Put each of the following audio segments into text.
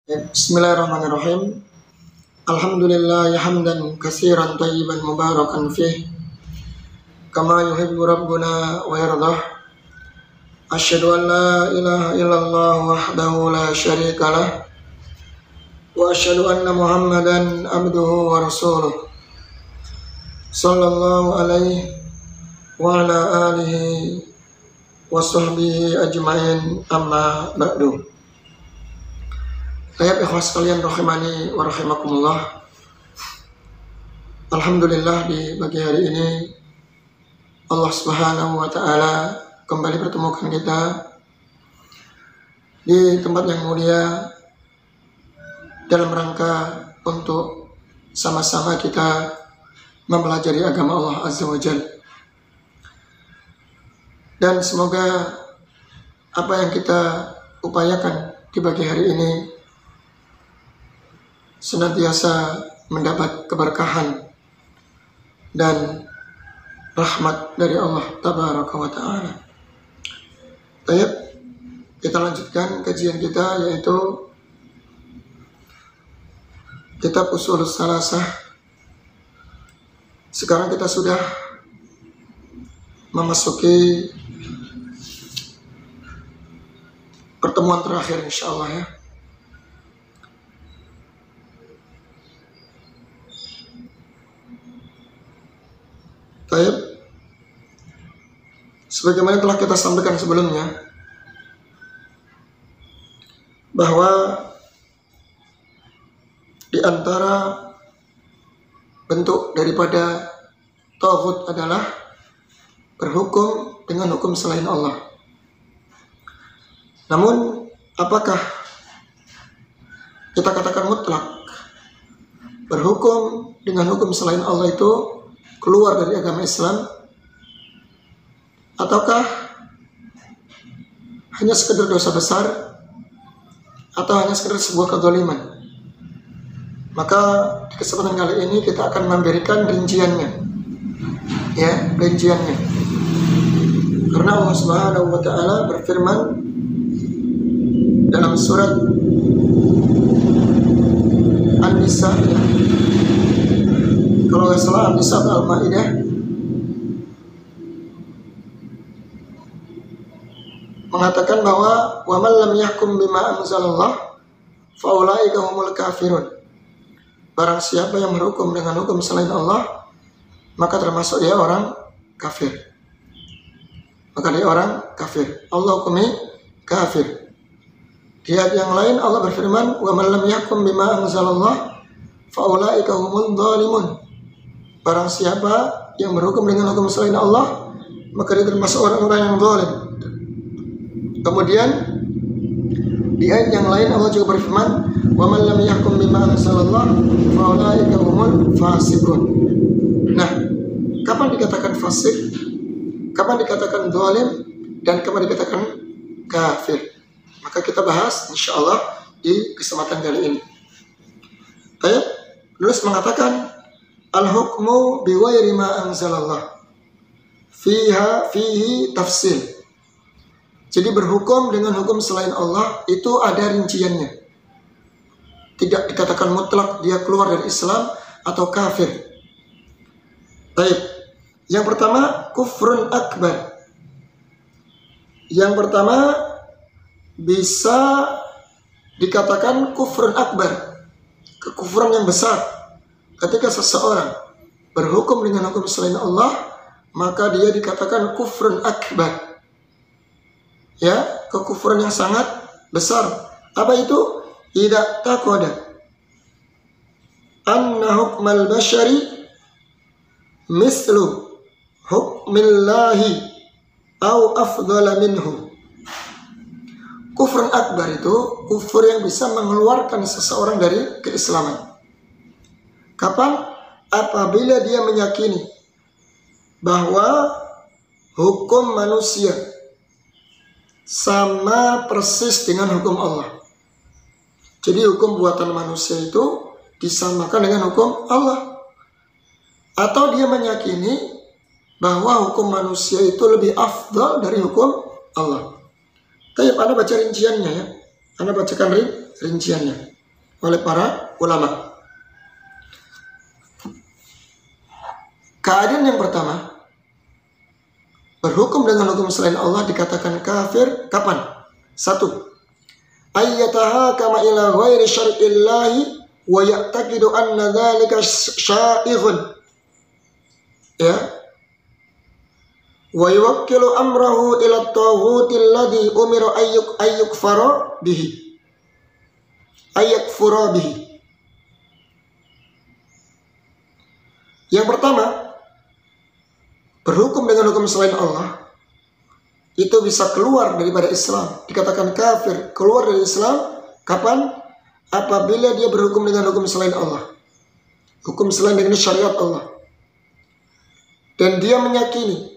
Bismillahirrahmanirrahim. Alhamdulillah hamdan katsiran thayyiban mubarakan fih kama yuhibbu rabbuna wa yardah. Asyhadu an la ilaha illallah wahdahu la syarika lah wa asyhadu anna Muhammadan abduhu wa rasuluh sallallahu alaihi wa ala alihi wa sahbihi ajma'in, amma ba'du. Ayat ikhwas kalian rahimani wa rahimakumullah. Alhamdulillah di pagi hari ini Allah Subhanahu wa taala kembali pertemukan kita di tempat yang mulia dalam rangka untuk sama-sama kita mempelajari agama Allah Azza wa Jalla. Dan semoga apa yang kita upayakan di pagi hari ini senantiasa mendapat keberkahan dan rahmat dari Allah Tabaraka wa Ta'ala. Baik, kita lanjutkan kajian kita, yaitu kitab Ushulus Salasah. Sekarang kita sudah memasuki pertemuan terakhir insyaallah ya. Baik, sebagaimana telah kita sampaikan sebelumnya, bahwa di antara bentuk daripada taghut adalah berhukum dengan hukum selain Allah. Namun, apakah kita katakan mutlak berhukum dengan hukum selain Allah itu keluar dari agama Islam, ataukah hanya sekedar dosa besar, atau hanya sekedar sebuah kezaliman? Maka di kesempatan kali ini kita akan memberikan rinciannya, ya, rinciannya. Karena Allah Subhanahu wa taala berfirman dalam surat An-Nisa, ya, kalau nggak salah An-Nisa atau Al-Maidah, mengatakan bahwa wa man lam yahkum bima anzalallah fa ulaika humul kafirun. Barang siapa yang berhukum dengan hukum selain Allah, maka termasuk dia orang kafir. Maka dia orang kafir. Allah hukumi kafir. Di ayat yang lain Allah berfirman wa man lam yahkum bima anzalallah fa ulaika humul zalimun. Barang siapa yang berhukum dengan hukum selain Allah, maka dia termasuk orang-orang yang zalim. Kemudian di ayat yang lain Allah juga berfirman, "Wa man lam yahkum bima anzalallah fa ulaika humul fasiqun." Nah, kapan dikatakan fasik? Kapan dikatakan zalim? Dan kapan dikatakan kafir? Maka kita bahas insyaallah di kesempatan kali ini. Ayat nulis mengatakan al-hukmu biwairi ma anzalallah fihi tafsil. Jadi berhukum dengan hukum selain Allah itu ada rinciannya. Tidak dikatakan mutlak dia keluar dari Islam atau kafir. Baik. Yang pertama kufrun akbar. Yang pertama bisa dikatakan kufrun akbar, kekufuran yang besar. Ketika seseorang berhukum dengan hukum selain Allah, maka dia dikatakan kufrun akbar, ya, kekufuran yang sangat besar. Apa itu? Idza taqada anna hukmal bashari mislu hukmillahi au afdhala minhu. Kufrun akbar itu kufur yang bisa mengeluarkan seseorang dari keislaman. Kapan? Apabila dia meyakini bahwa hukum manusia sama persis dengan hukum Allah. Jadi hukum buatan manusia itu disamakan dengan hukum Allah. Atau dia meyakini bahwa hukum manusia itu lebih afdal dari hukum Allah. Tapi Anda baca rinciannya ya. Anda bacakan rinciannya. oleh para ulama. Keadaan yang pertama, berhukum dengan hukum selain Allah dikatakan kafir kapan? 1. Ayyatahakama ila ghairi syar'illahi wa ya'taqidu anna dzalika sya'ighun. Ya. Wa yuwakkilu amrahu ila at-taghuti alladhi umira ayyukfara bihi. Ayyakfura bihi. Yang pertama, berhukum dengan hukum selain Allah itu bisa keluar daripada Islam, dikatakan kafir, keluar dari Islam kapan? Apabila dia berhukum dengan hukum selain Allah, hukum selain dengan syariat Allah, dan dia meyakini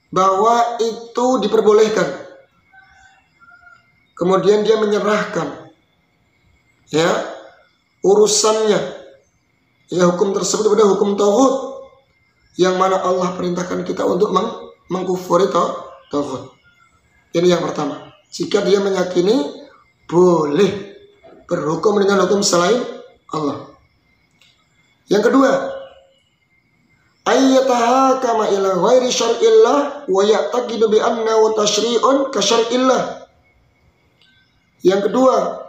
bahwa itu diperbolehkan, kemudian dia menyerahkan ya urusannya, ya hukum tersebut kepada hukum tauhid, yang mana Allah perintahkan kita untuk mengkufuri tauhid. Ini yang pertama. Jika dia meyakini boleh berhukum dengan hukum selain Allah. Yang kedua, ayyatahakama ila ghairi syar'illah wa ya'taqidu bi annahu tashri'un ka syar'illah. Yang kedua,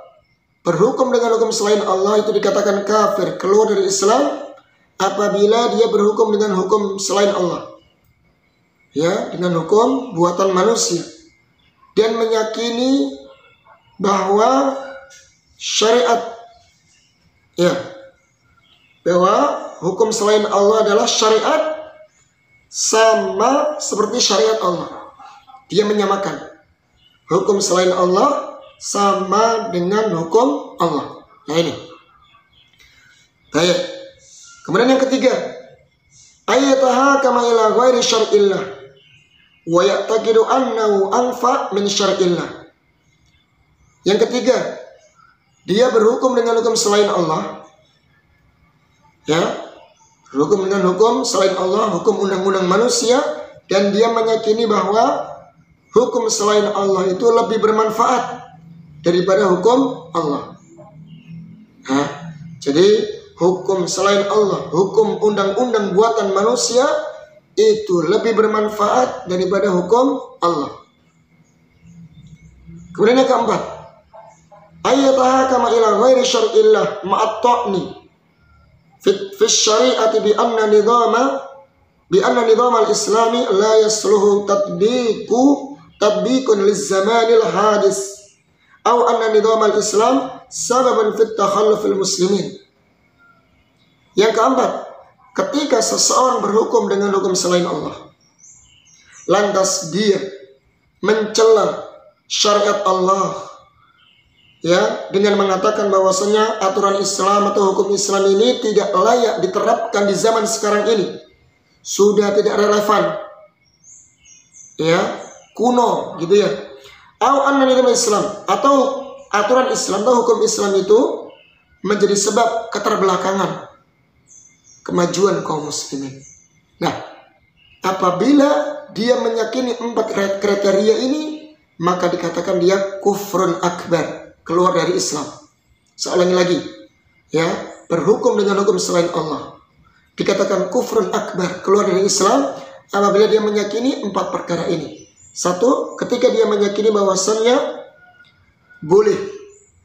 berhukum dengan hukum selain Allah itu dikatakan kafir, keluar dari Islam apabila dia berhukum dengan hukum selain Allah, ya, dengan hukum buatan manusia, dan meyakini bahwa syariat, ya, bahwa hukum selain Allah adalah syariat sama seperti syariat Allah. Dia menyamakan hukum selain Allah sama dengan hukum Allah. Nah ini. Baik. Kemudian yang ketiga, ayyatahakama ila ghairi syar'illah wa ya'taqidu annahu anfa min syar'illah. Yang ketiga, dia berhukum dengan hukum selain Allah, ya, berhukum dengan hukum selain Allah, hukum undang-undang manusia, dan dia meyakini bahwa hukum selain Allah itu lebih bermanfaat daripada hukum Allah. Nah, jadi hukum selain Allah, hukum undang-undang buatan manusia itu lebih bermanfaat daripada hukum Allah. Kemudian yang keempat, ayyatahakama ila ghairi syar'illah ma'at ta'ni fi syari'ati bi anna nizam al-islami la yasluhu tatbiqun liz-zamanil hadis aw anna nizam al-islam sababan fi takhalluf al-muslimin. Yang keempat, ketika seseorang berhukum dengan hukum selain Allah, lantas dia mencela syariat Allah, ya, dengan mengatakan bahwasanya aturan Islam atau hukum Islam ini tidak layak diterapkan di zaman sekarang ini, sudah tidak relevan, ya, kuno gitu ya. Islam atau aturan Islam atau hukum Islam itu menjadi sebab keterbelakangan kemajuan kaum muslimin. Nah, apabila dia meyakini 4 kriteria ini, maka dikatakan dia kufrun akbar, keluar dari Islam. Saya ulangi lagi, ya, berhukum dengan hukum selain Allah dikatakan kufrun akbar, keluar dari Islam apabila dia meyakini 4 perkara ini. 1, ketika dia meyakini bahwasannya boleh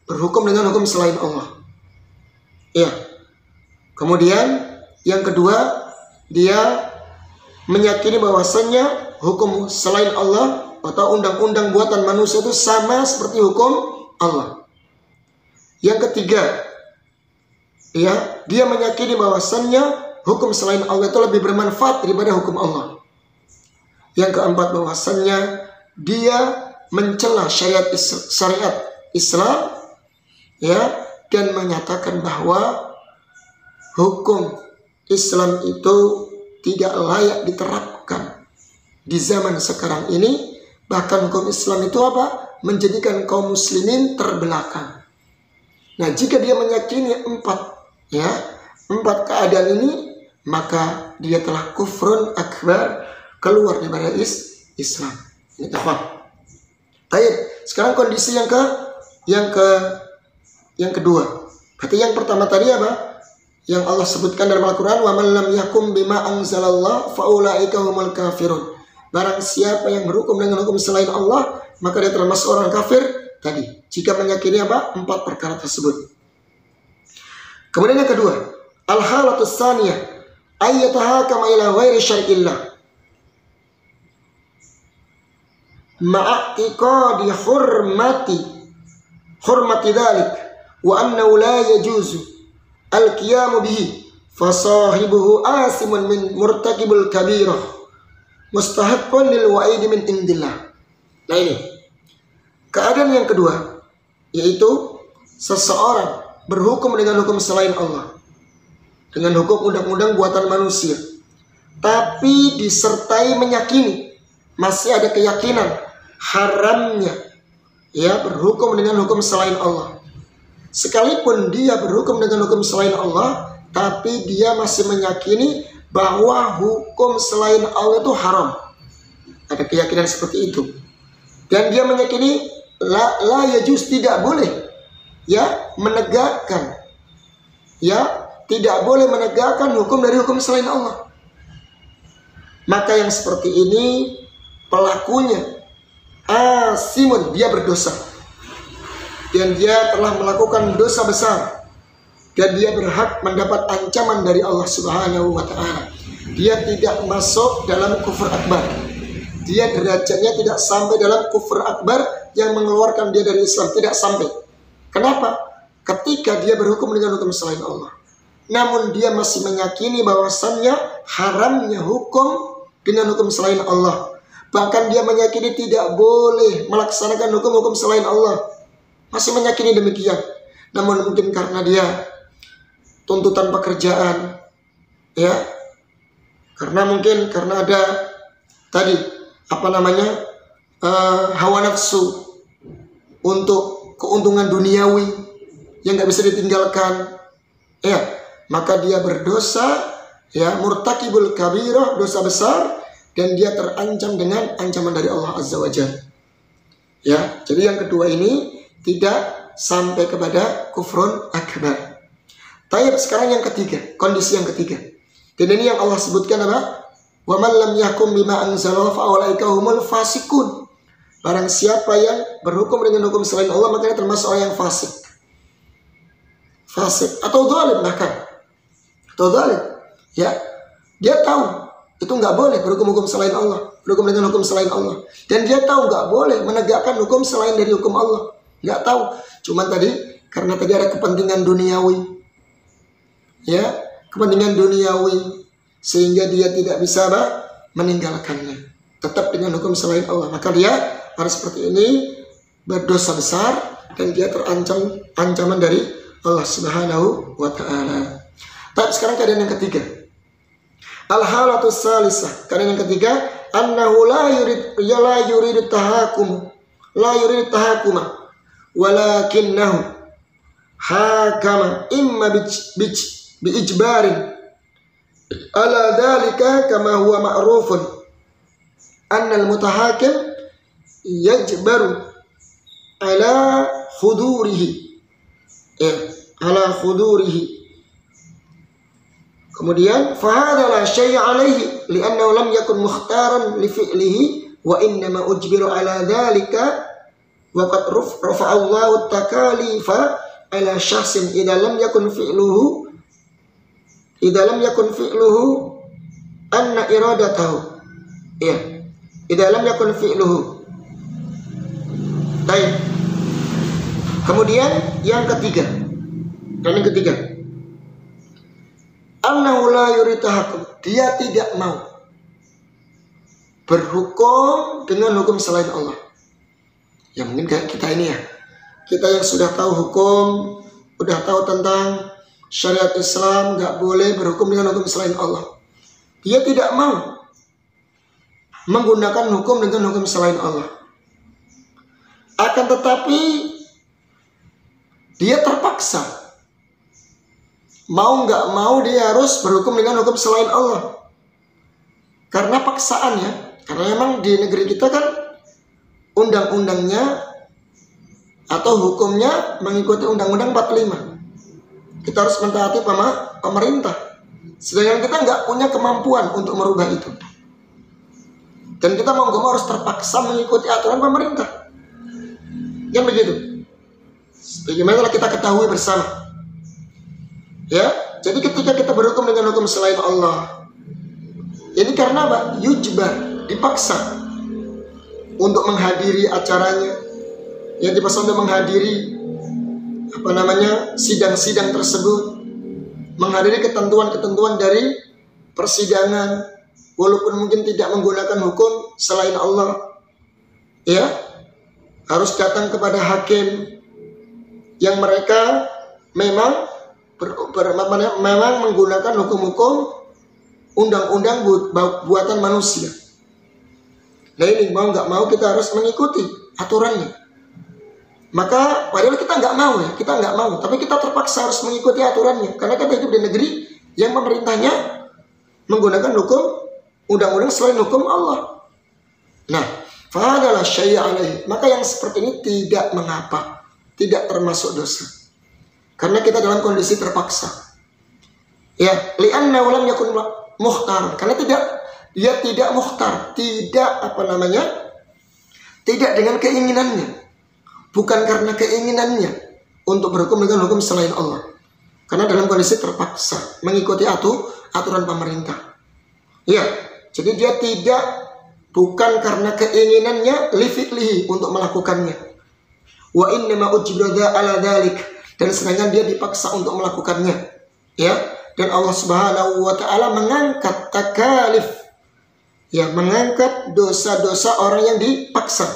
berhukum dengan hukum selain Allah, ya. Kemudian yang kedua, dia meyakini bahwasannya hukum selain Allah atau undang-undang buatan manusia itu sama seperti hukum Allah. Yang ketiga, ya, dia meyakini bahwasannya hukum selain Allah itu lebih bermanfaat daripada hukum Allah. Yang keempat, bahwasannya dia mencela syariat Islam, ya, dan menyatakan bahwa hukum Islam itu tidak layak diterapkan di zaman sekarang ini. Bahkan hukum Islam itu apa? Menjadikan kaum muslimin terbelakang. Nah, jika dia meyakini 4 keadaan ini, maka dia telah kufrun akbar, keluar daripada Islam. Ini tepat. Baik, sekarang kondisi yang kedua. Berarti yang pertama tadi apa? Yang Allah sebutkan dalam Al-Quran, wa man lam yakum bima anzalallah faulaika humul kafirun. Barang siapa yang berhukum dengan hukum selain Allah, maka dia termasuk orang kafir tadi. Jika meyakini apa? 4 perkara tersebut. Kemudian yang kedua, al-halatus tsaniyah ayyatahakama ila ghairi syar'illah ma'atiqadi hurmati dzalik wa annahu la yajuzu al-qiyamu bihi fasahibuhu asimun min murtakibul kabirah mustahiqqun lil wa'idi min indillah. Nah ini keadaan yang kedua, yaitu seseorang berhukum dengan hukum selain Allah, dengan hukum undang-undang buatan manusia, tapi disertai meyakini, masih ada keyakinan haramnya ya berhukum dengan hukum selain Allah. Sekalipun dia berhukum dengan hukum selain Allah, tapi dia masih meyakini bahwa hukum selain Allah itu haram. Ada keyakinan seperti itu. Dan dia meyakini la yajuz, tidak boleh ya menegakkan, ya tidak boleh menegakkan hukum dari hukum selain Allah. Maka yang seperti ini pelakunya asimun, dia berdosa. Dan dia telah melakukan dosa besar, dan dia berhak mendapat ancaman dari Allah Subhanahu wa ta'ala. Dia tidak masuk dalam kufur akbar, dia derajatnya tidak sampai dalam kufur akbar yang mengeluarkan dia dari Islam, tidak sampai. Kenapa? Ketika dia berhukum dengan hukum selain Allah, namun dia masih meyakini bahwasannya haramnya hukum dengan hukum selain Allah. Bahkan dia meyakini tidak boleh melaksanakan hukum-hukum selain Allah, masih meyakini demikian. Namun mungkin karena dia tuntutan pekerjaan, ya, karena ada tadi hawa nafsu untuk keuntungan duniawi yang nggak bisa ditinggalkan, ya, maka dia berdosa, ya, murtakibul kabirah, dosa besar, dan dia terancam dengan ancaman dari Allah Azza wa Jalla. Ya, jadi yang kedua ini tidak sampai kepada kufrun akbar. Tayyib, sekarang yang ketiga, kondisi yang ketiga. Dan ini yang Allah sebutkan apa? Wa man lam yahkum bima anzalallahu fa ulaika humul fasiqun. Barang siapa yang berhukum dengan hukum selain Allah, maka dia termasuk orang yang fasik. Fasik atau zalim bahkan. Atau zalim. Ya. Dia tahu itu nggak boleh berhukum-hukum selain Allah, berhukum dengan hukum selain Allah. Dan dia tahu nggak boleh menegakkan hukum selain dari hukum Allah. Nggak tahu, cuman karena tadi ada kepentingan duniawi, ya, kepentingan duniawi, sehingga dia tidak bisa meninggalkannya, tetap dengan hukum selain Allah. Maka dia harus seperti ini, berdosa besar, dan dia terancam ancaman dari Allah Subhanahu wa ta'ala. Tapi sekarang keadaan yang ketiga, al-halatus salisah, keadaan yang ketiga, annahu la yurid tahakuma walakinnahu hakama imma biijbarin ala dhalika kama huwa ma'rufun annal mutahakim yajbaru ala khudurihi, kemudian fahadha la syai'a alaihi li'annahu lam yakun mukhtaran li fi'lihi wa innama ujbiru ala dhalika wa qad rafa'allahu takalifa ala syahsin idza lam yakun fi'luhu anna iradatahu, ya, idza lam yakun fi'luhu. Baik. Kemudian yang ketiga, annahu la yuritahakum, dia tidak mau berhukum dengan hukum selain Allah. Ya mungkin kayak kita ini ya, kita yang sudah tahu hukum, udah tahu tentang syariat Islam, nggak boleh berhukum dengan hukum selain Allah. Dia tidak mau menggunakan hukum dengan hukum selain Allah. Akan tetapi dia terpaksa, mau nggak mau dia harus berhukum dengan hukum selain Allah. Karena paksaannya, karena memang di negeri kita kan undang-undangnya atau hukumnya mengikuti Undang-Undang 45. Kita harus mentaati pemerintah. Sedangkan kita nggak punya kemampuan untuk merubah itu. Dan kita mau nggak mau harus terpaksa mengikuti aturan pemerintah. Kan begitu. Bagaimana kita ketahui bersama. Ya, jadi ketika kita berhukum dengan hukum selain Allah, ini karena apa? Yujbar, dipaksa untuk menghadiri acaranya, yang dipaksa untuk menghadiri sidang-sidang tersebut, menghadiri ketentuan-ketentuan dari persidangan, walaupun mungkin tidak menggunakan hukum selain Allah, ya, harus datang kepada hakim yang mereka memang menggunakan hukum-hukum undang-undang buatan manusia. Nah ini mau nggak mau kita harus mengikuti aturannya. Maka padahal kita nggak mau, tapi kita terpaksa harus mengikuti aturannya karena kita hidup di negeri yang pemerintahnya menggunakan hukum undang-undang selain hukum Allah. Nah, fadalah syai'a alaihi. Maka yang seperti ini tidak mengapa, tidak termasuk dosa. Karena kita dalam kondisi terpaksa. Ya, li'anna lam yakun mukhtar. Karena dia tidak mukhtar, tidak dengan keinginannya. Bukan karena keinginannya untuk berhukum dengan hukum selain Allah. Karena dalam kondisi terpaksa mengikuti aturan pemerintah. Ya, jadi dia bukan karena keinginannya li untuk melakukannya. Wa innama ujbira ala dzalik, dan sedangkan dia dipaksa untuk melakukannya. Ya, dan Allah Subhanahu wa taala mengangkat takalif. Ya, mengangkat dosa-dosa orang yang dipaksa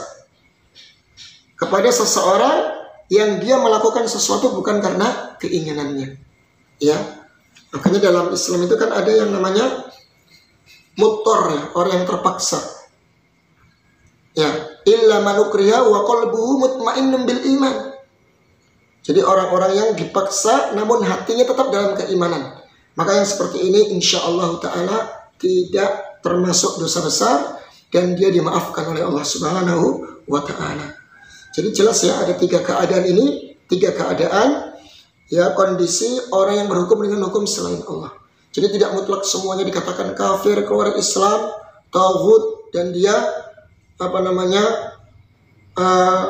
kepada seseorang yang dia melakukan sesuatu bukan karena keinginannya. Ya, makanya dalam Islam itu kan ada yang namanya muttor, ya, orang yang terpaksa. Ya, illa man ukriha wa qalbuhu mutmainnun bil iman. Jadi orang-orang yang dipaksa namun hatinya tetap dalam keimanan. Maka yang seperti ini insyaallah taala tidak termasuk dosa besar dan dia dimaafkan oleh Allah Subhanahu wa taala. Jadi jelas ya, ada tiga keadaan ya, kondisi orang yang berhukum dengan hukum selain Allah. Jadi tidak mutlak semuanya dikatakan kafir, keluar Islam, taghut, dan dia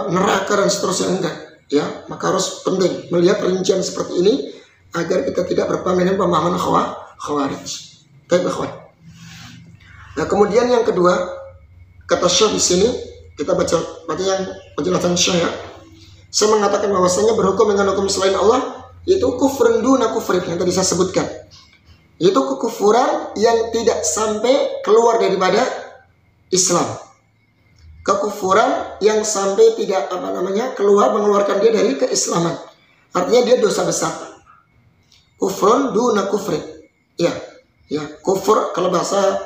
neraka dan seterusnya, enggak. Ya, maka harus penting melihat rincian seperti ini agar kita tidak berpaham dengan pemahaman khawarij. Baik, ikhwan. Nah, kemudian yang kedua, kata Syekh di sini, kita baca yang penjelasan Syekh, ya. Saya mengatakan bahwasanya berhukum dengan hukum selain Allah yaitu kufrun duna kufrin yang tadi saya sebutkan. Yaitu kekufuran yang tidak sampai keluar daripada Islam. Kekufuran yang sampai tidak mengeluarkan dia dari keislaman. Artinya dia dosa besar. Kufrun duna kufrin. Ya, kufur kalau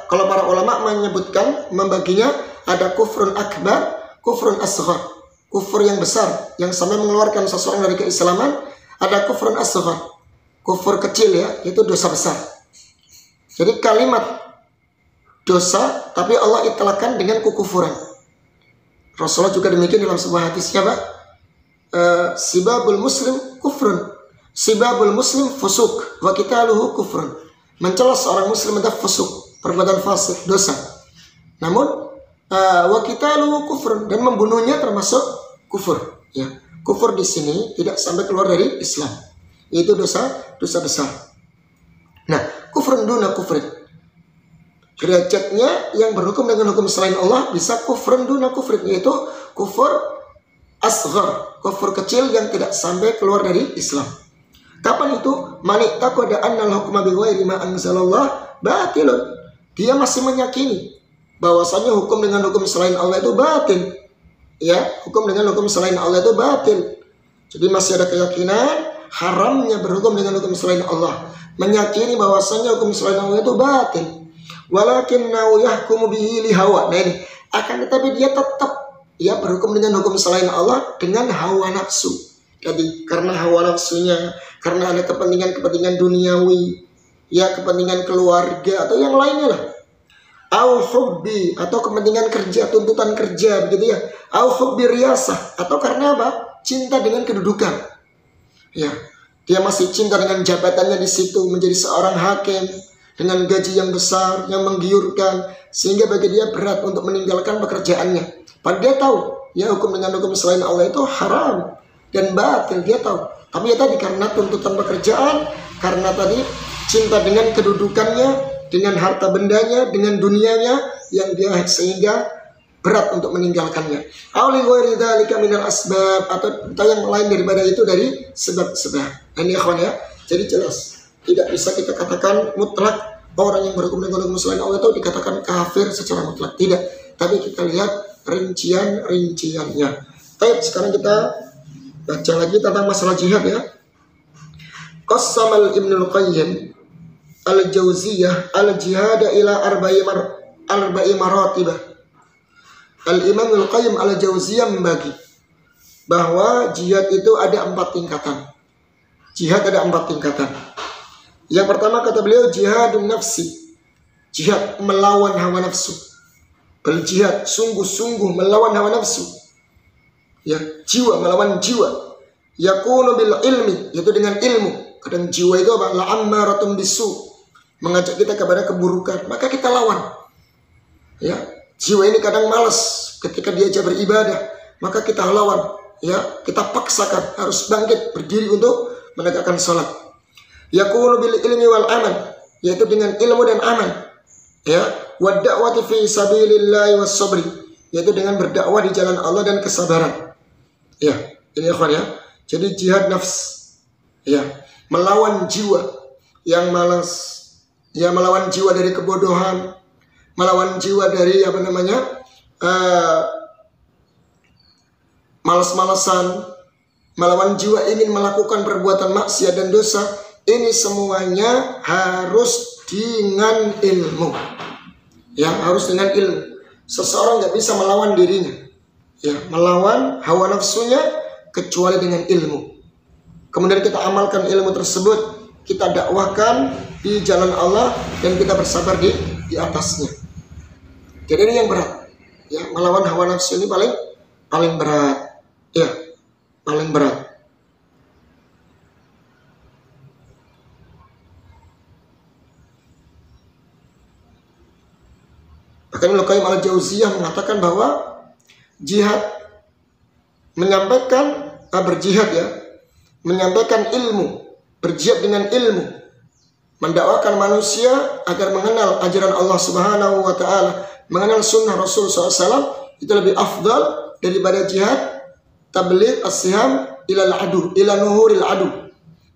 para ulama menyebutkan, membaginya ada kufrun akbar, kufrun asghar. Kufur yang besar yang sampai mengeluarkan seseorang dari keislaman. Ada kufrun asghar, kufur kecil, ya, itu dosa besar. Jadi kalimat dosa tapi Allah itlaqkan dengan kekufuran. Rasulullah juga demikian dalam sebuah hadisnya, Pak. Sibabul muslim kufrun, sibabul muslim fusuk, wa qitaluhu kufrun. Mencela seorang muslim adalah fusuk, perbuatan fasik, dosa. Namun wa qitaluhu kufrun, dan membunuhnya termasuk kufur. Ya, kufur di sini tidak sampai keluar dari Islam. Itu dosa besar. Nah, kufrun duna kufrin. Derajatnya yang berhukum dengan hukum selain Allah bisa kufrun duna kufrin, yaitu kufur asghar, kufur kecil yang tidak sampai keluar dari Islam. Kapan itu? Manik taqada annal hukma bighairi ma anzalallah batilun. Dia masih meyakini bahwasanya hukum dengan hukum selain Allah itu batil. Ya, hukum dengan hukum selain Allah itu batil. Jadi masih ada keyakinan haramnya berhukum dengan hukum selain Allah. Meyakini bahwasanya hukum selain Allah itu batil. Walakinnahu yahkumu bihi li hawa. Nah ini, akan tetapi dia tetap berhukum dengan hukum selain Allah dengan hawa nafsu. Jadi karena hawa nafsunya, karena ada kepentingan duniawi, ya, kepentingan keluarga atau yang lainnya lah. Au hubbi, atau kepentingan kerja, tuntutan kerja, begitu ya. Au hubbi riyasah, atau karena apa? Cinta dengan kedudukan. Ya, dia masih cinta dengan jabatannya di situ, menjadi seorang hakim dengan gaji yang besar, yang menggiurkan, sehingga bagi dia berat untuk meninggalkan pekerjaannya. Padahal dia tahu, ya hukum dengan hukum selain Allah itu haram dan batil, dia tahu. Tapi ya tadi karena tuntutan pekerjaan, karena tadi cinta dengan kedudukannya, dengan harta bendanya, dengan dunianya, yang dia sehingga berat untuk meninggalkannya. Atau yang lain daripada itu dari sebab-sebab. Ini ikhwan ya. Jadi jelas, tidak bisa kita katakan mutlak orang yang berhukum dengan hukum selain Allah itu dikatakan kafir secara mutlak. Tidak. Tapi kita lihat rincian-rinciannya. Baik, sekarang kita baca lagi tentang masalah jihad ya. Qassamal Ibnul Qayyim al-Jauziyah al-jihad ila arba'i maratibah. Al-Imam Al-Qayyim Al-Jauziyah membagi bahwa jihad itu ada 4 tingkatan. Jihad ada 4 tingkatan. Yang pertama kata beliau jihadun nafsi, jihad melawan hawa nafsu. Berjihad sungguh-sungguh melawan hawa nafsu. Ya, jiwa melawan jiwa. Yakunu bil ilmi, yaitu dengan ilmu. Kadang jiwa itu apa? La'ammaratun bisu, mengajak kita kepada keburukan, maka kita lawan. Ya, jiwa ini kadang malas ketika diajak beribadah, maka kita lawan, ya, kita paksakan harus bangkit berdiri untuk menegakkan salat. Yakunu bil ilmi wal amal, yaitu dengan ilmu dan amal. Ya, wa da'wati fi sabilillahi was sabri, yaitu dengan berdakwah di jalan Allah dan kesabaran. Ya, ini ikhwan ya. Jadi jihad nafs, ya, melawan jiwa yang malas, ya, melawan jiwa dari kebodohan, melawan jiwa dari malas-malasan, melawan jiwa ingin melakukan perbuatan maksiat dan dosa. Ini semuanya harus dengan ilmu. Ya, harus dengan ilmu. Seseorang nggak bisa melawan dirinya, ya, melawan hawa nafsunya kecuali dengan ilmu. Kemudian kita amalkan ilmu tersebut, kita dakwahkan di jalan Allah dan kita bersabar di atasnya. Jadi ini yang berat, ya, melawan hawa nafsu ini paling berat, ya, paling berat. Bahkan Ibnu Qayyim Al-Jauziyah mengatakan bahwa jihad menyampaikan berjihad, ya, menyampaikan ilmu, berjihad dengan ilmu, mendakwakan manusia agar mengenal ajaran Allah Subhanahu wa taala, mengenal sunnah Rasul SAW, itu lebih afdal daripada jihad tabligh as-siham ila al-adu, ila nuhuril adu,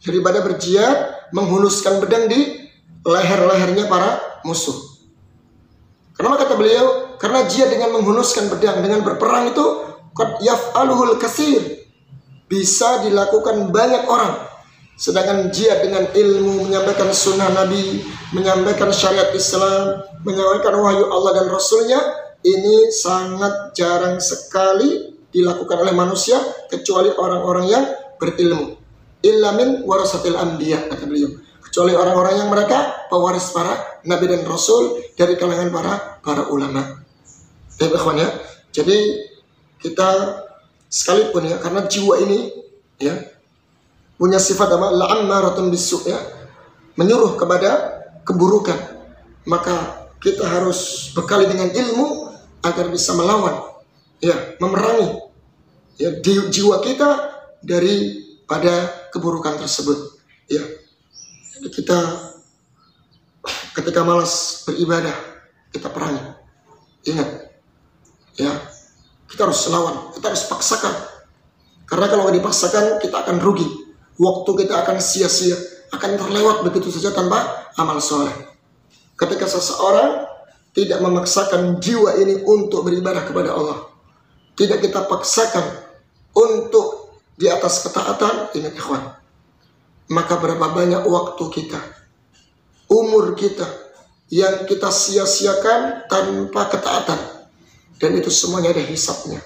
daripada berjihad menghunuskan pedang di leher-lehernya para musuh. Kenapa kata beliau? Karena jihad dengan menghunuskan pedang, dengan berperang itu qad yaf'aluhul katsir, bisa dilakukan banyak orang. Sedangkan jihad dengan ilmu, menyampaikan sunnah Nabi, menyampaikan syariat Islam, menyampaikan wahyu Allah dan Rasulnya, ini sangat jarang sekali dilakukan oleh manusia kecuali orang-orang yang berilmu. Illa min warasatil anbiya, kata beliau. Kecuali orang-orang yang mereka pewaris para Nabi dan Rasul dari kalangan para ulama. Ikhwan ya. Jadi kita sekalipun, ya, karena jiwa ini, ya, punya sifat apa? La'ammaratun bisu', ya, menyuruh kepada keburukan. Maka kita harus bekali dengan ilmu agar bisa melawan, ya, memerangi, ya, jiwa kita daripada keburukan tersebut. Ya, jadi kita ketika malas beribadah, kita perangi. Ingat, ya, kita harus lawan, kita harus paksakan. Karena kalau dipaksakan kita akan rugi. Waktu kita akan sia-sia, akan terlewat begitu saja tanpa amal soleh. Ketika seseorang tidak memaksakan jiwa ini untuk beribadah kepada Allah, tidak kita paksakan untuk di atas ketaatan, ingat ikhwan, maka berapa banyak waktu kita, umur kita yang kita sia-siakan tanpa ketaatan, dan itu semuanya ada hisabnya,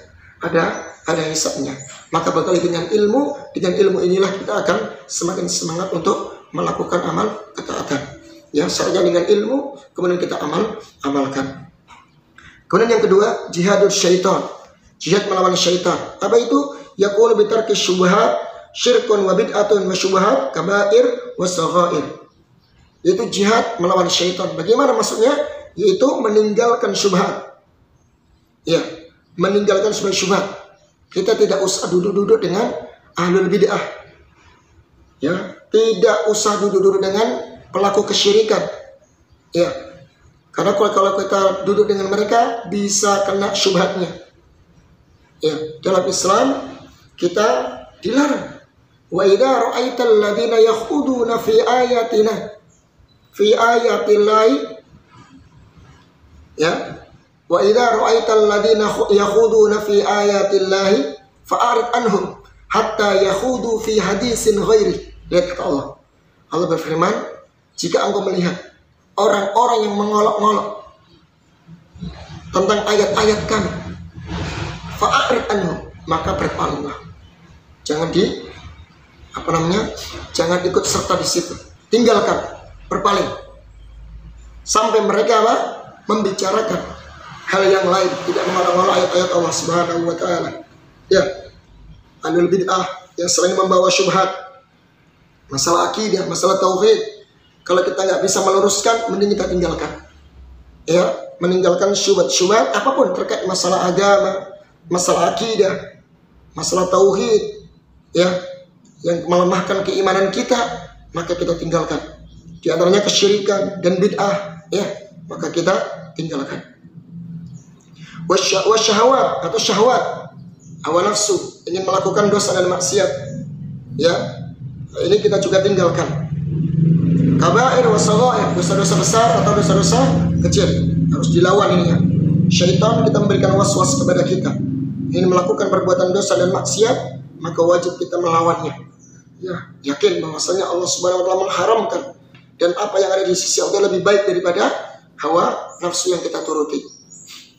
ada hisabnya. Maka bekali dengan ilmu inilah kita akan semakin semangat untuk melakukan amal ketaatan. Ya, saja dengan ilmu, kemudian kita amalkan. Kemudian yang kedua, jihadul syaitan, jihad melawan syaitan. Apa itu? Yaqulu bitarki syubhat syirkun wa bid'atun wa syubhat kabair wa saghair. Yaitu jihad melawan syaitan. Bagaimana maksudnya? Yaitu meninggalkan syubhat. Ya, meninggalkan syubhat. Kita tidak usah duduk-duduk dengan ahlul bid'ah. Ya, tidak usah duduk-duduk dengan pelaku kesyirikan. Ya. Karena kalau kita duduk dengan mereka bisa kena syubhatnya. Ya, dalam Islam kita dilarang. Wa idza ra'aital ladzina yakhuduna fi ayatina fi ayatillahi, ya, wa idza ra'aital ladzina yakhuduna fi ayatillahi fa'arid anhum hatta yakhudu fi hadisin ghairi. Lihat kata Allah. Allah berfirman, jika engkau melihat orang-orang yang mengolok-ngolok tentang ayat-ayat kami, fa'arid anhum, maka berpalinglah. Jangan jangan ikut serta di situ. Tinggalkan, berpaling. Sampai mereka membicarakan hal yang lain, tidak mengolok-ngolok ayat-ayat Allah Subhanahu wa taala. Ya. Ahlul bid'ah yang selain membawa syubhat, masalah akidah, masalah tauhid, kalau kita nggak bisa meluruskan, mending kita tinggalkan. Ya, meninggalkan syubhat apapun terkait masalah agama, masalah akidah, masalah tauhid, ya, yang melemahkan keimanan kita, maka kita tinggalkan. Di antaranya kesyirikan dan bid'ah, ya, maka kita tinggalkan. Wasyahwat atau syahwat, hawa nafsu, ingin melakukan dosa dan maksiat, ya, ini kita juga tinggalkan. Kabair wa saghair, dosa-dosa besar atau dosa-dosa kecil, harus dilawan ini ya. Syaitan kita memberikan was-was kepada kita, ingin melakukan perbuatan dosa dan maksiat, maka wajib kita melawannya. Ya, yakin bahwasanya Allah Subhanahu wa taala mengharamkan, dan apa yang ada di sisi Allah lebih baik daripada hawa nafsu yang kita turuti.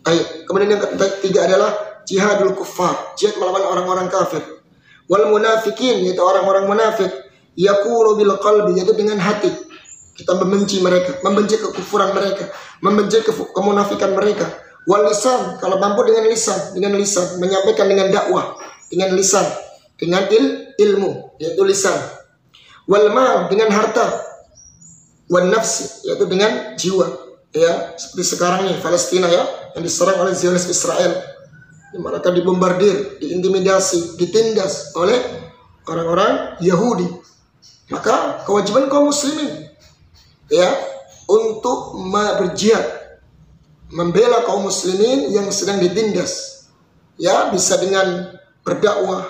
Baik, kemudian yang ketiga adalah jihadul kuffar, jihad melawan orang-orang kafir. Wal munafikin, yaitu orang-orang munafik, yaqulu bil qalbi, yaitu dengan hati. Kita membenci mereka, membenci kekufuran mereka, membenci kemunafikan mereka. Wal lisan, kalau mampu dengan lisan, menyampaikan dengan dakwah, dengan lisan, dengan ilmu, yaitu lisan. Wal mal, dengan harta. Wan nafsi, yaitu dengan jiwa. Ya, seperti sekarang nih Palestina ya, yang diserang oleh Zionis Israel. Mereka dibombardir, diintimidasi, ditindas oleh orang-orang Yahudi. Maka kewajiban kaum muslimin, ya, untuk berjihad, membela kaum muslimin yang sedang ditindas. Ya, bisa dengan berdakwah,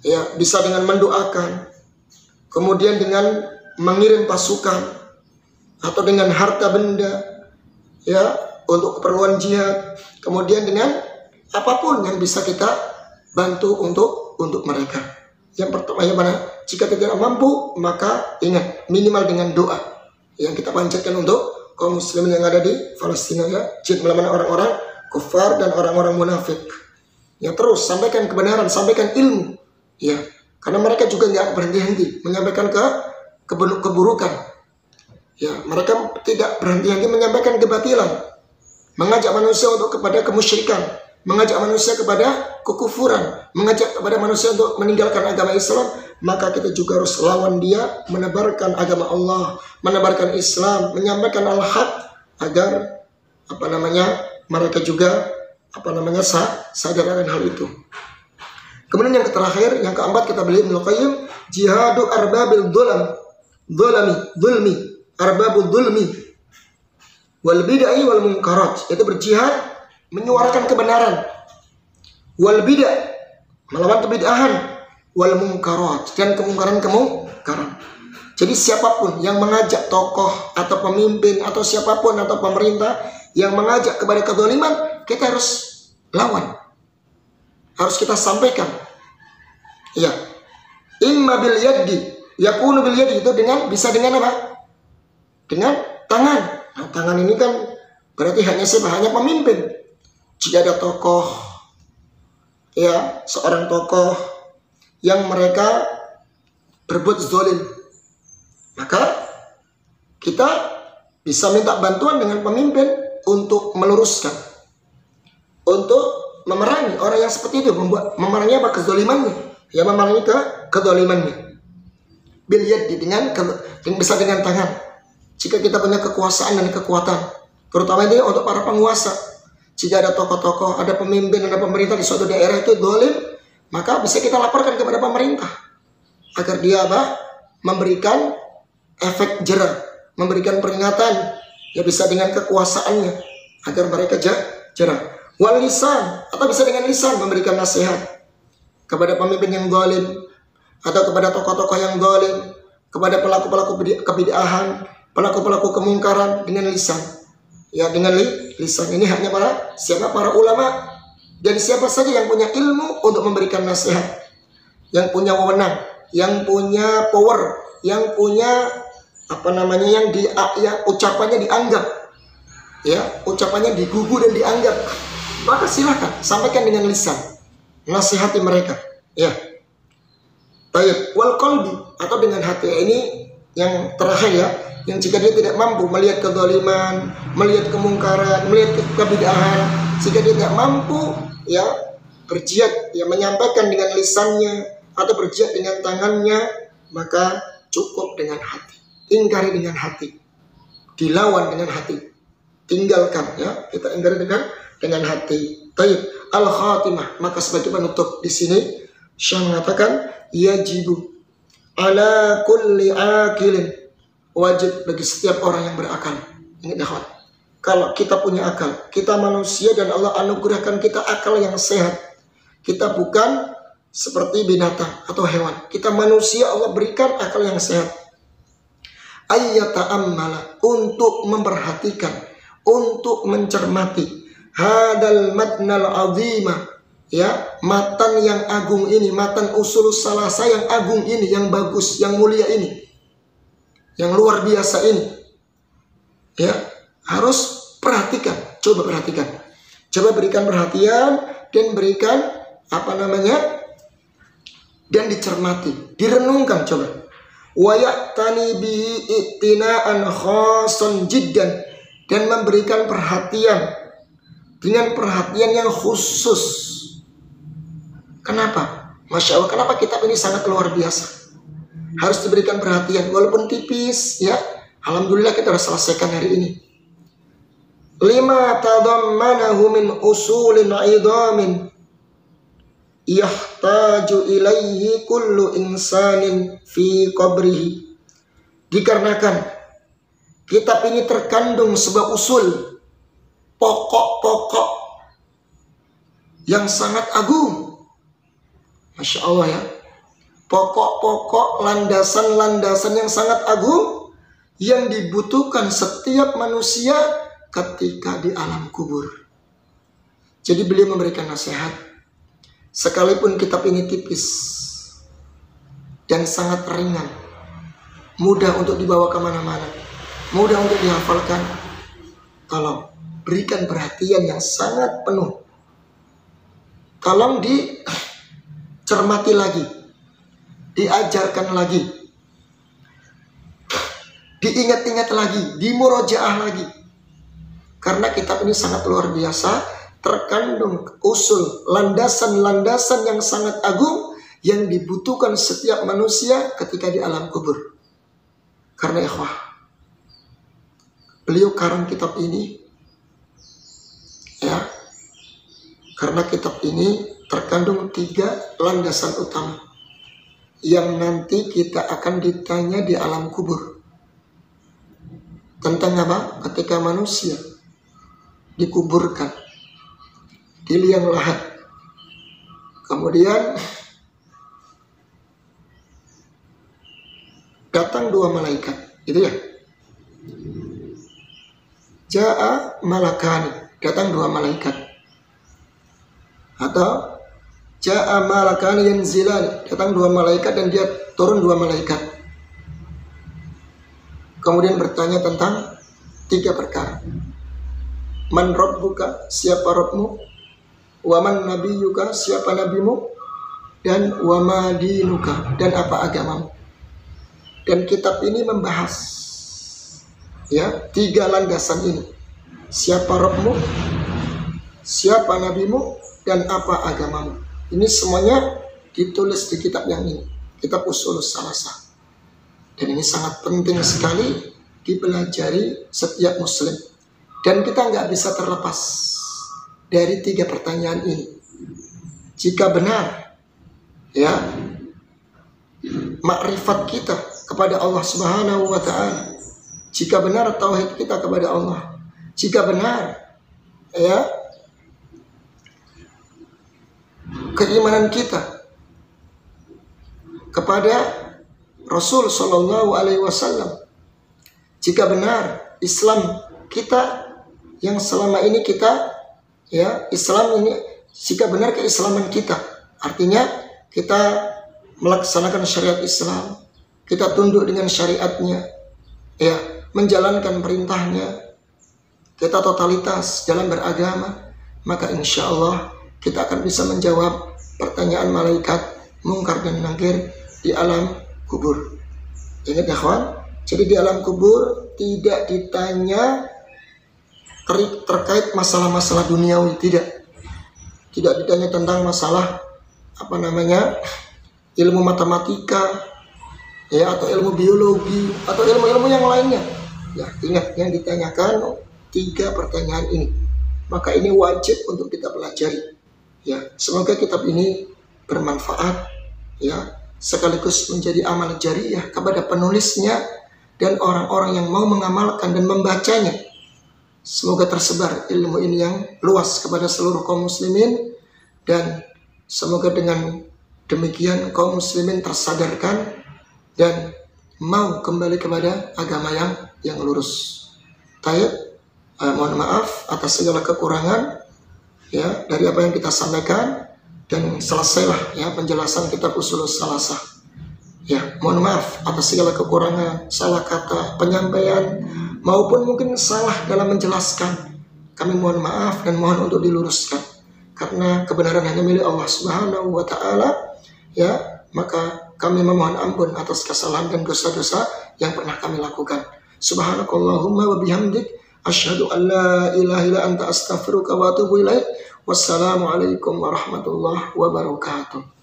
ya, bisa dengan mendoakan, kemudian dengan mengirim pasukan, atau dengan harta benda, ya, untuk keperluan jihad, kemudian dengan apapun yang bisa kita bantu untuk mereka. Yang pertama, yang mana? Jika tidak mampu, maka ingat, minimal dengan doa yang kita panjatkan untuk kaum muslimin yang ada di Palestina, ya, jihad melawan orang-orang kufar dan orang-orang munafik. Ya, terus sampaikan kebenaran, sampaikan ilmu, ya, karena mereka juga nggak berhenti-henti menyampaikan keburukan. Ya, mereka tidak berhenti-henti menyampaikan kebatilan, mengajak manusia kepada kemusyrikan, mengajak manusia kepada kekufuran, mengajak kepada manusia untuk meninggalkan agama Islam. Maka kita juga harus lawan dia, menebarkan agama Allah, menebarkan Islam, menyampaikan al-haq, agar mereka juga sadar akan hal itu. Kemudian yang terakhir, yang keempat, kita beli Ibnu Qayyim, jihadu arbabil zulmi arbabul zulmi wal bid'ah wal munkarat, itu berjihad menyuarakan kebenaran, wal bid'ah melawan kebid'ahan, wal munkarat dan kemungkaran. Jadi siapapun yang mengajak tokoh atau pemimpin atau siapapun atau pemerintah yang mengajak kepada kezaliman, kita harus lawan, harus kita sampaikan. Ya, imma bil yadi, yakunu bil yadi, itu bisa dengan apa? Dengan tangan. Nah, tangan ini kan berarti hanya pemimpin. Jika ada tokoh, ya, seorang tokoh yang mereka berbuat zalim, maka kita bisa minta bantuan dengan pemimpin untuk meluruskan, untuk memerangi orang yang seperti itu, memerangi kezalimannya. Ya, memerangi kezalimannya. Bil yadi, dengan bisa dengan tangan. Jika kita punya kekuasaan dan kekuatan, terutama ini untuk para penguasa. Jika ada tokoh-tokoh, ada pemimpin, ada pemerintah di suatu daerah itu zalim, maka bisa kita laporkan kepada pemerintah agar dia memberikan efek jera, memberikan peringatan, ya bisa dengan kekuasaannya agar mereka jera. Wal lisan, atau bisa dengan lisan memberikan nasihat kepada pemimpin yang zalim atau kepada tokoh-tokoh yang zalim, kepada pelaku-pelaku kebid'ahan, pelaku-pelaku kemungkaran dengan lisan. Ya, dengan lisan ini hanya para ulama dan siapa saja yang punya ilmu untuk memberikan nasihat, yang punya wewenang, yang punya power, yang punya yang ucapannya dianggap, ya, ucapannya digugu dan dianggap, maka silakan sampaikan dengan lisan, nasihati mereka, ya. Baik, wal qalbi, atau dengan hati. Ini yang terakhir ya, yang jika dia tidak mampu melihat kezaliman, melihat kemungkaran, melihat kebid'ahan, jika dia tidak mampu ya berjihad, ya menyampaikan dengan lisannya atau berjihad dengan tangannya, maka cukup dengan hati. Ingkari dengan hati, dilawan dengan hati, tinggalkan, ya, kita ingkari dengan hati. Baik, al khatimah, maka sebagai penutup di sini Syekh mengatakan yajibu ala kulli akilin, wajib bagi setiap orang yang berakal. Ingat ya, kalau kita punya akal, kita manusia dan Allah anugerahkan kita akal yang sehat. Kita bukan seperti binatang atau hewan. Kita manusia, Allah berikan akal yang sehat. Ayyata'ammala, untuk memperhatikan, untuk mencermati hadal matnal azima, ya, matan yang agung ini, matan usul salasa yang agung ini, yang bagus, yang mulia ini, yang luar biasa ini, ya, harus perhatikan. Coba perhatikan, coba berikan perhatian dan berikan dan dicermati, direnungkan. Coba wayatani bihi ittinaan khasan jiddan, dan memberikan perhatian dengan perhatian yang khusus. Kenapa? Masya Allah, kenapa kitab ini sangat luar biasa, harus diberikan perhatian walaupun tipis, ya. Alhamdulillah kita sudah selesaikan hari ini. Lima tadammanahu min usulin idamin yahtaju ilaihi kullu insanin fi qabrihi. Dikarenakan kitab ini terkandung sebuah usul, pokok-pokok yang sangat agung. Masya Allah, ya, pokok-pokok, landasan-landasan yang sangat agung yang dibutuhkan setiap manusia ketika di alam kubur. Jadi beliau memberikan nasihat, sekalipun kitab ini tipis dan sangat ringan, mudah untuk dibawa kemana-mana, mudah untuk dihafalkan, tolong berikan perhatian yang sangat penuh. Tolong dicermati lagi, diajarkan lagi, diingat-ingat lagi, dimurojaah lagi. Karena kitab ini sangat luar biasa, terkandung usul, landasan-landasan yang sangat agung yang dibutuhkan setiap manusia ketika di alam kubur. Karena ikhwah, beliau karang kitab ini, ya, karena kitab ini terkandung 3 landasan utama yang nanti kita akan ditanya di alam kubur. Tentang apa? Ketika manusia dikuburkan di liang lahat, kemudian datang 2 malaikat, gitu ya. Ja'a malakani, datang 2 malaikat. Atau ja'a malakani yanzilani, datang 2 malaikat dan dia turun 2 malaikat. Kemudian bertanya tentang 3 perkara. Man rabbuka, siapa Rabbmu? Wa man nabiyyuka, siapa nabimu? Dan wa ma dinuka, dan apa agamamu? Dan kitab ini membahas, ya, 3 landasan ini. Siapa Rabbmu, siapa nabimu, dan apa agamamu. Ini semuanya ditulis di kitab yang ini, kitab Ushulus Salasah. Dan ini sangat penting sekali dipelajari setiap muslim. Dan kita nggak bisa terlepas dari 3 pertanyaan ini. Jika benar, ya, makrifat kita kepada Allah Subhanahu wa Ta'ala, jika benar tauhid kita kepada Allah, jika benar, ya, keimanan kita kepada Rasul Shallallahu Alaihi Wasallam, jika benar Islam kita yang selama ini kita, ya, Islam ini, jika benar keislaman kita, artinya kita melaksanakan syariat Islam, kita tunduk dengan syariatnya, ya, menjalankan perintahnya, kita totalitas dalam beragama, maka insya Allah kita akan bisa menjawab pertanyaan malaikat Mungkar dan Nakir di alam kubur. Ingat ya kawan, jadi di alam kubur tidak ditanya terkait masalah-masalah duniawi, tidak ditanya tentang masalah ilmu matematika, ya, atau ilmu biologi atau ilmu-ilmu yang lainnya. Ya, ingat yang ditanyakan 3 pertanyaan ini. Maka ini wajib untuk kita pelajari. Ya, semoga kitab ini bermanfaat, ya, sekaligus menjadi amal jariyah kepada penulisnya dan orang-orang yang mau mengamalkan dan membacanya. Semoga tersebar ilmu ini yang luas kepada seluruh kaum muslimin, dan semoga dengan demikian kaum muslimin tersadarkan dan mau kembali kepada agama yang lurus. Mohon maaf atas segala kekurangan, ya, dari apa yang kita sampaikan, dan selesailah, ya, penjelasan kitab Ushulus Salasah. Ya, mohon maaf atas segala kekurangan, salah kata penyampaian, maupun mungkin salah dalam menjelaskan. Kami mohon maaf dan mohon untuk diluruskan, karena kebenaran hanya milik Allah Subhanahu wa Ta'ala, ya. Maka kami memohon ampun atas kesalahan dan dosa-dosa yang pernah kami lakukan. Subhanakallahumma wa bihamdik, asyhadu an la ilaha illa anta astaghfiruka wa atubu ilaik. Wassalamualaikum warahmatullahi wabarakatuh.